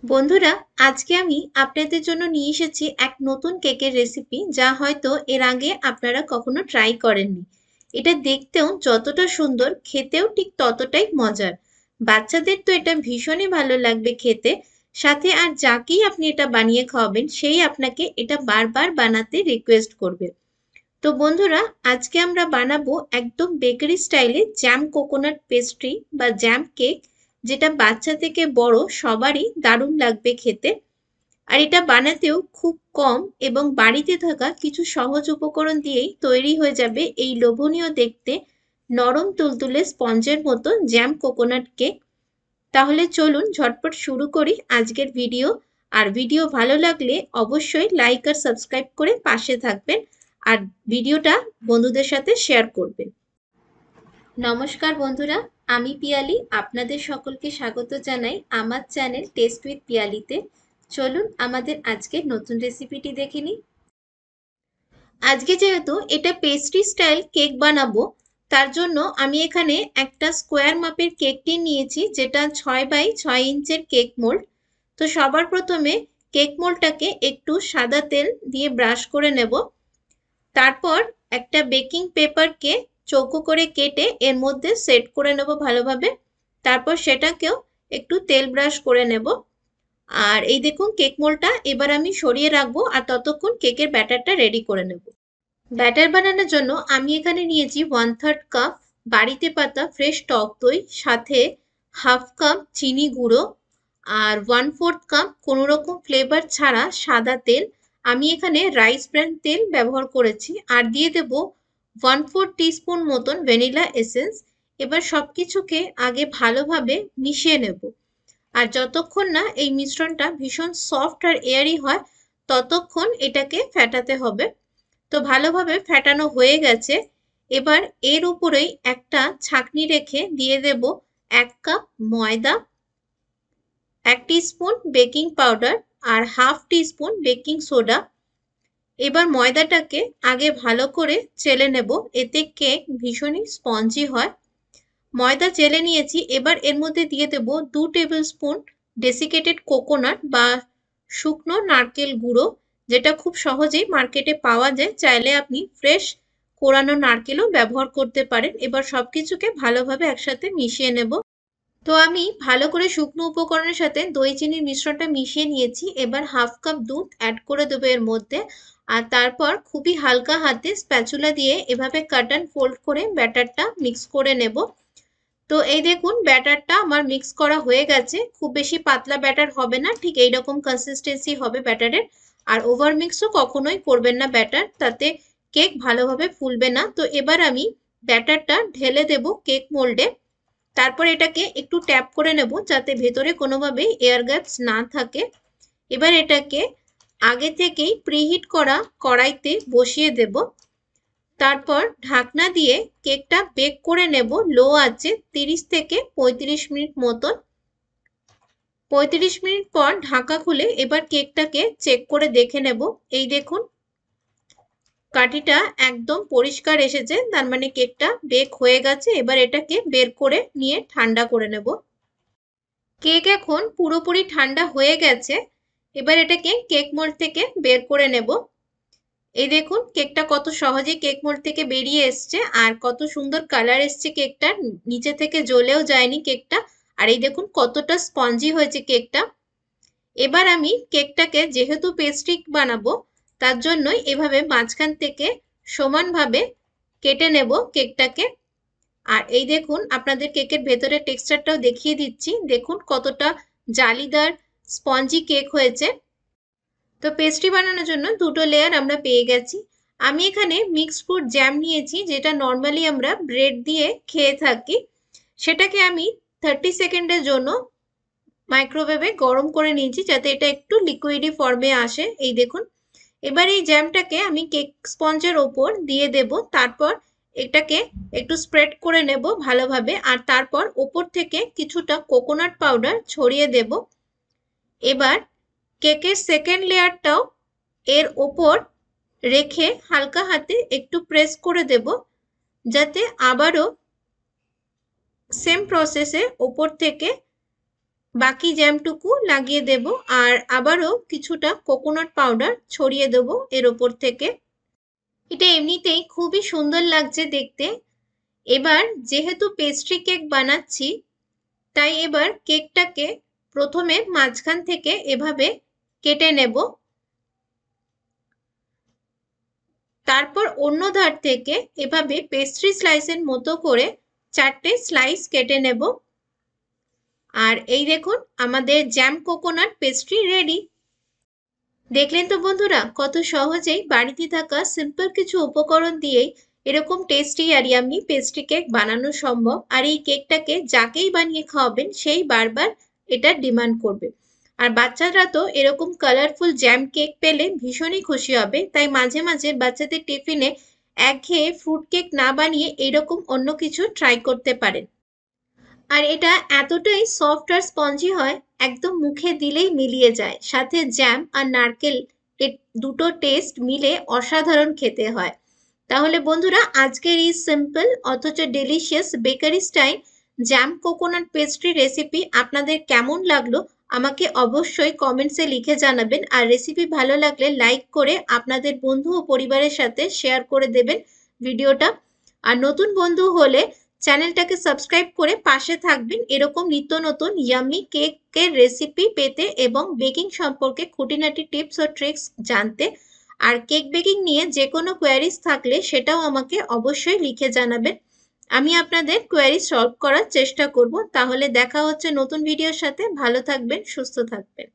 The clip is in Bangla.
বন্ধুরা, আজকে আমি আপনাদের জন্য নিয়ে এসেছি এক নতুন কেকের রেসিপি যা হয়তো এর আগে আপনারা কখনো ট্রাই করেননি। এটা দেখতেও যতটা সুন্দর, খেতেও ঠিক ততটাই মজার। বাচ্চাদের তো এটা ভীষণই ভালো লাগবে খেতে। সাথে আর যাকেই আপনি এটা বানিয়ে খাওয়াবেন সেই আপনাকে এটা বারবার বানাতে রিকোয়েস্ট করবে। তো বন্ধুরা, আজকে আমরা বানাবো একদম বেকারি স্টাইলে জ্যাম কোকোনাট পেস্ট্রি বা জ্যাম কেক, যেটা বাচ্চা থেকে বড় সবারই দারুণ লাগবে খেতে। আর এটা বানাতেও খুব কম এবং বাড়িতে থাকা কিছু সহজ উপকরণ দিয়েই তৈরি হয়ে যাবে এই লোভনীয় দেখতে নরম তুলতুলে স্পঞ্জের মতো জ্যাম কোকোনাট কেক। তাহলে চলুন ঝটপট শুরু করি আজকের ভিডিও। আর ভিডিও ভালো লাগলে অবশ্যই লাইক আর সাবস্ক্রাইব করে পাশে থাকবেন আর ভিডিওটা বন্ধুদের সাথে শেয়ার করবেন। নমস্কার বন্ধুরা, আমি পিয়ালি, আপনাদের সকলকে স্বাগত জানাই আমার চ্যানেল টেস্ট উইথ পিয়ালিতে। চলুন আমাদের আজকের নতুন রেসিপিটি দেখে নিই। আজকে যেহেতু এটা পেস্ট্রি স্টাইল কেক বানাবো, তার জন্য আমি এখানে একটা স্কোয়ার মাপের কেক টিন নিয়েছি, যেটা 6x6 ইঞ্চের কেক মোল্ড। তো সবার প্রথমে কেক মোল্ডটাকে একটু সাদা তেল দিয়ে ব্রাশ করে নেব। তারপর একটা বেকিং পেপারকে চৌকো করে কেটে এর মধ্যে সেট করে নেব ভালোভাবে। তারপর সেটাকেও একটু তেল ব্রাশ করে নেব। আর এই দেখুন কেক মোল্ডটা এবার আমি সরিয়ে রাখবো আর ততক্ষণ কেকের ব্যাটারটা রেডি করে নেব। ব্যাটার বানানোর জন্য আমি এখানে নিয়েছি 1/3 কাপ বাড়িতে পাতা ফ্রেশ টক দই, সাথে হাফ কাপ চিনি গুঁড়ো আর 1/4 কাপ কোনো রকম ফ্লেভার ছাড়া সাদা তেল। আমি এখানে রাইস ব্র্যান্ড তেল ব্যবহার করেছি। আর দিয়ে দেব 1/4 টিস্পুন মতন ভ্যানিলা এসেন্স। এবার সবকিছুকে আগে ভালোভাবে মিশিয়ে নেব। আর যতক্ষণ না এই মিশ্রণটা ভীষণ সফট আর এয়ারি হয় ততক্ষণ এটাকে ফেটাতে হবে। তো ভালোভাবে ফেটানো হয়ে গেছে। এবার এর উপরেই একটা ছাঁকনি রেখে দিয়ে দেব 1 কাপ ময়দা, 1 টিস্পুন বেকিং পাউডার আর হাফ টিস্পুন বেকিং সোডা। এবার ময়দাটাকে আগে ভালো করে চেলে নেব, এতে কেক ভীষণই স্পঞ্জি হয়। ময়দা চেলে নিয়েছি। এবার এর মধ্যে দিয়ে দেব 2 টেবিল স্পুন ডেসিকেটেড কোকোনাট বা শুকনো নারকেল গুঁড়ো, যেটা খুব সহজেই মার্কেটে পাওয়া যায়। চাইলে আপনি ফ্রেশ কোরানো নারকেলও ব্যবহার করতে পারেন। এবার সবকিছুকে ভালোভাবে একসাথে মিশিয়ে নেব। তো আমি ভালো করে শুকনো উপকরণের সাথে দই চিনির মিশ্রণটা মিশিয়ে নিয়েছি। এবার হাফ কাপ দুধ অ্যাড করে দেবো এর মধ্যে। আর তারপর খুবই হালকা হাতে স্প্যাচুলা দিয়ে এভাবে কাট অ্যান্ড ফোল্ড করে ব্যাটারটা মিক্স করে নেব। তো এই দেখুন ব্যাটারটা আমার মিক্স করা হয়ে গেছে। খুব বেশি পাতলা ব্যাটার হবে না, ঠিক এইরকম কনসিস্টেন্সি হবে ব্যাটারের। আর ওভার মিক্সও কখনোই করবেন না ব্যাটার, তাতে কেক ভালোভাবে ফুলবে না। তো এবার আমি ব্যাটারটা ঢেলে দেব কেক মোল্ডে। তারপর এটাকে একটু ট্যাপ করে নেব যাতে ভেতরে কোনোভাবেই এয়ার গ্যাপস না থাকে। এবার এটাকে আগে থেকেই প্রিহিট করা কড়াইতে বসিয়ে দেব। তারপর ঢাকনা দিয়ে কেকটা বেক করে নেব লো আঁচে 30 থেকে 35 মিনিট মতন। 35 মিনিট পর ঢাকা খুলে এবার কেকটাকে চেক করে দেখে নেব। এই দেখুন কাঠিটা একদম পরিষ্কার এসেছে, তার মানে কেকটা বেক হয়ে গেছে। এবার এটাকে বের করে নিয়ে ঠান্ডা করে নেব। কেক এখন পুরোপুরি ঠান্ডা হয়ে গেছে। এবার এটাকে কেক মোল্ড থেকে বের করে নেব। এই দেখুন কেকটা কত সহজে কেক মোল্ড থেকে বেরিয়ে এসছে আর কত সুন্দর কালার এসছে কেকটার, নিচে থেকে জ্বলেও যায়নি কেকটা। আর এই দেখুন কতটা স্পঞ্জি হয়েছে কেকটা। এবার আমি কেকটাকে যেহেতু পেস্ট্রি বানাবো তার জন্যই এভাবে মাঝখান থেকে সমানভাবে কেটে নেব কেকটাকে। আর এই দেখুন আপনাদের কেকের ভেতরের টেক্সচারটাও দেখিয়ে দিচ্ছি। দেখুন কতটা জালিদার স্পঞ্জি কেক হয়েছে। তো পেস্ট্রি বানানোর জন্য দুটো লেয়ার আমরা পেয়ে গেছি। আমি এখানে মিক্সড ফ্রুট জ্যাম নিয়েছি, যেটা নর্মালি আমরা ব্রেড দিয়ে খেয়ে থাকি। সেটাকে আমি 30 সেকেন্ডের জন্য মাইক্রোওয়েভে গরম করে নিয়েছি যাতে এটা একটু লিকুইডি ফর্মে আসে। এই দেখুন এবার এই জ্যামটাকে আমি কেক স্পঞ্জের ওপর দিয়ে দেব। তারপর এটাকে একটু স্প্রেড করে নেব ভালোভাবে। আর তারপর ওপর থেকে কিছুটা কোকোনাট পাউডার ছড়িয়ে দেব। এবার কেকের সেকেন্ড লেয়ারটাও এর ওপর রেখে হালকা হাতে একটু প্রেস করে দেব, যাতে আবারও সেম প্রসেসে ওপর থেকে বাকি জ্যামটুকু লাগিয়ে দেব আর আবারও কিছুটা কোকোনাট পাউডার ছড়িয়ে দেব এর ওপর থেকে। এটা এমনিতেই খুবই সুন্দর লাগছে দেখতে। এবার যেহেতু পেস্ট্রি কেক বানাচ্ছি, তাই এবার কেকটাকে প্রথমে মাঝখান থেকে এভাবে কেটে নেব, তারপর অন্য ধার থেকে এভাবে পেস্ট্রি স্লাইসের মতো করে 4টে স্লাইস কেটে নেব। আর এই দেখুন আমাদের জ্যাম কোকোনাট পেস্ট্রি রেডি। দেখলেন তো বন্ধুরা, কত সহজেই বাড়িতে থাকা সিম্পল কিছু উপকরণ দিয়েই এরকম টেস্টি আর ইয়াম্মি পেস্ট্রি কেক বানানো সম্ভব। আর এই কেকটাকে যাকেই বানিয়ে খাওয়াবেন সেই বারবার এটা ডিমান্ড করবে। আর বাচ্চারা তো এরকম কালারফুল জ্যাম কেক পেলে ভীষণই খুশি হবে। তাই মাঝে মাঝে বাচ্চাদের টিফিনে একঘেয়ে ফ্রুট কেক না বানিয়ে এইরকম অন্য কিছু ট্রাই করতে পারেন। আর এটা এতটাই সফট আর স্পঞ্জি হয়, একদম মুখে দিলেই মিলিয়ে যায়। সাথে জ্যাম আর নারকেল এর দুটো টেস্ট মিলে অসাধারণ খেতে হয়। তাহলে বন্ধুরা, আজকের এই সিম্পল অথচ delicious bakery style jam coconut pastry recipe আপনাদের কেমন লাগলো আমাকে অবশ্যই কমেন্টসে লিখে জানাবেন। আর রেসিপি ভালো লাগলে লাইক করে আপনাদের বন্ধু ও পরিবারের সাথে শেয়ার করে দেবেন ভিডিওটা। আর নতুন বন্ধু হলে চ্যানেলটাকে সাবস্ক্রাইব করে পাশে থাকবেন এরকম নিত্য নতুন ইয়াম্মি কেকের রেসিপি পেতে এবং বেকিং সম্পর্কে খুঁটিনাটি টিপস ও ট্রিক্স জানতে। আর কেক বেকিং নিয়ে যে কোনো কোয়ারিজ থাকলে সেটাও আমাকে অবশ্যই লিখে জানাবেন, আমি আপনাদের কোয়ারি সলভ করার চেষ্টা করব। তাহলে দেখা হচ্ছে নতুন ভিডিওর সাথে। ভালো থাকবেন, সুস্থ থাকবেন।